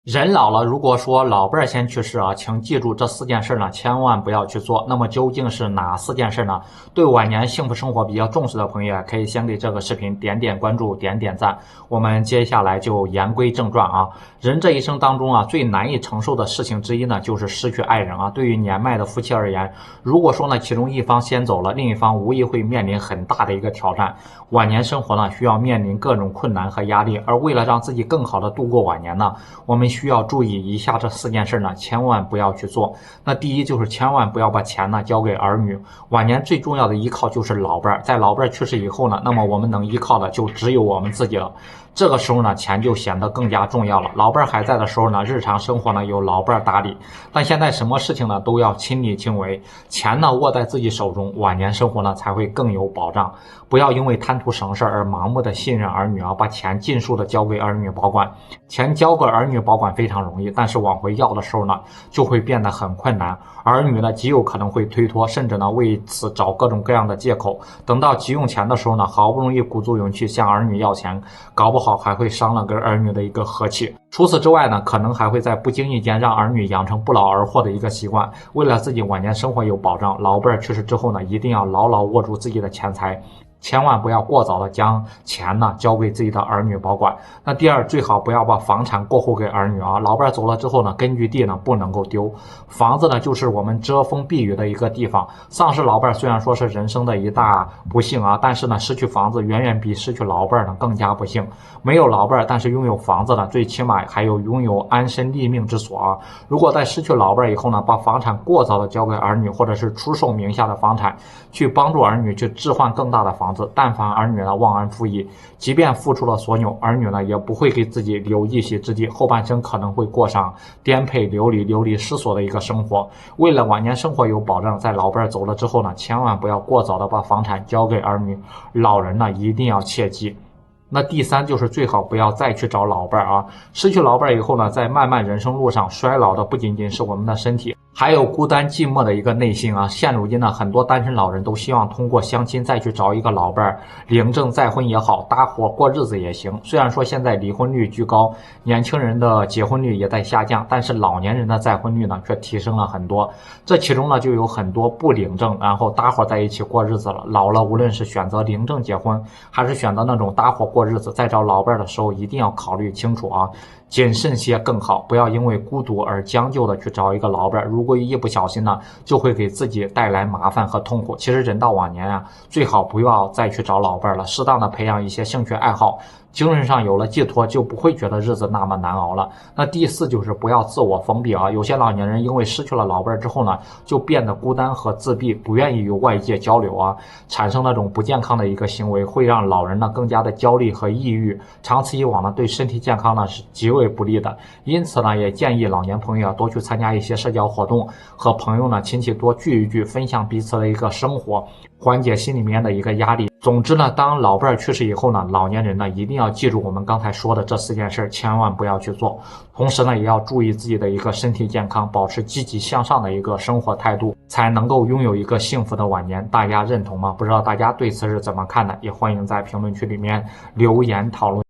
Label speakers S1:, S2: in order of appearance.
S1: 人老了，如果说老伴儿先去世啊，请记住这四件事呢，千万不要去做。那么究竟是哪四件事呢？对晚年幸福生活比较重视的朋友啊，可以先给这个视频点点关注，点点赞。我们接下来就言归正传啊。人这一生当中啊，最难以承受的事情之一呢，就是失去爱人啊。对于年迈的夫妻而言，如果说呢，其中一方先走了，另一方无疑会面临很大的一个挑战。晚年生活呢，需要面临各种困难和压力，而为了让自己更好的度过晚年呢，我们需要注意以下这四件事呢，千万不要去做。那第一就是千万不要把钱呢交给儿女。晚年最重要的依靠就是老伴儿，在老伴儿去世以后呢，那么我们能依靠的就只有我们自己了。这个时候呢，钱就显得更加重要了。老伴儿还在的时候呢，日常生活呢由老伴儿打理，但现在什么事情呢都要亲力亲为，钱呢握在自己手中，晚年生活呢才会更有保障。不要因为贪图省事而盲目的信任儿女啊，把钱尽数的交给儿女保管。钱交给儿女保管非常容易，但是往回要的时候呢，就会变得很困难。儿女呢极有可能会推脱，甚至呢为此找各种各样的借口。等到急用钱的时候呢，好不容易鼓足勇气向儿女要钱，搞不好还会伤了跟儿女的一个和气。除此之外呢，可能还会在不经意间让儿女养成不劳而获的一个习惯。为了自己晚年生活有保障，老伴儿去世之后呢，一定要牢牢握住自己的钱财。千万不要过早的将钱呢交给自己的儿女保管。那第二，最好不要把房产过户给儿女啊。老伴走了之后呢，根据地呢不能够丢。房子呢就是我们遮风避雨的一个地方。丧失老伴虽然说是人生的一大不幸啊，但是呢失去房子远远比失去老伴呢更加不幸。没有老伴但是拥有房子呢，最起码还有拥有安身立命之所啊。如果在失去老伴以后呢，把房产过早的交给儿女，或者是出售名下的房产，去帮助儿女去置换更大的房子，但凡儿女呢忘恩负义，即便付出了所有，儿女呢也不会给自己留一席之地，后半生可能会过上颠沛流离失所的一个生活。为了晚年生活有保障，在老伴走了之后呢，千万不要过早的把房产交给儿女，老人呢一定要切记。那第三就是最好不要再去找老伴啊！失去老伴以后呢，在漫漫人生路上，衰老的不仅仅是我们的身体，还有孤单寂寞的一个内心啊！现如今呢，很多单身老人都希望通过相亲再去找一个老伴，领证再婚也好，搭伙过日子也行。虽然说现在离婚率居高，年轻人的结婚率也在下降，但是老年人的再婚率呢却提升了很多。这其中呢就有很多不领证，然后搭伙在一起过日子了。老了，无论是选择领证结婚，还是选择那种搭伙过日子，在找老伴的时候一定要考虑清楚啊，谨慎些更好，不要因为孤独而将就的去找一个老伴。如果一不小心呢，就会给自己带来麻烦和痛苦。其实人到晚年啊，最好不要再去找老伴了，适当的培养一些兴趣爱好，精神上有了寄托，就不会觉得日子那么难熬了。那第四就是不要自我封闭啊，有些老年人因为失去了老伴之后呢，就变得孤单和自闭，不愿意与外界交流啊，产生那种不健康的一个行为，会让老人呢更加的焦虑和抑郁，长此以往呢，对身体健康呢是极为不利的。因此呢，也建议老年朋友多去参加一些社交活动，和朋友呢亲戚多聚一聚，分享彼此的一个生活，缓解心里面的一个压力。总之呢，当老伴去世以后呢，老年人呢一定要记住我们刚才说的这四件事，千万不要去做。同时呢，也要注意自己的一个身体健康，保持积极向上的一个生活态度，才能够拥有一个幸福的晚年。大家认同吗？不知道大家对此是怎么看的？也欢迎在评论区里面留言讨论。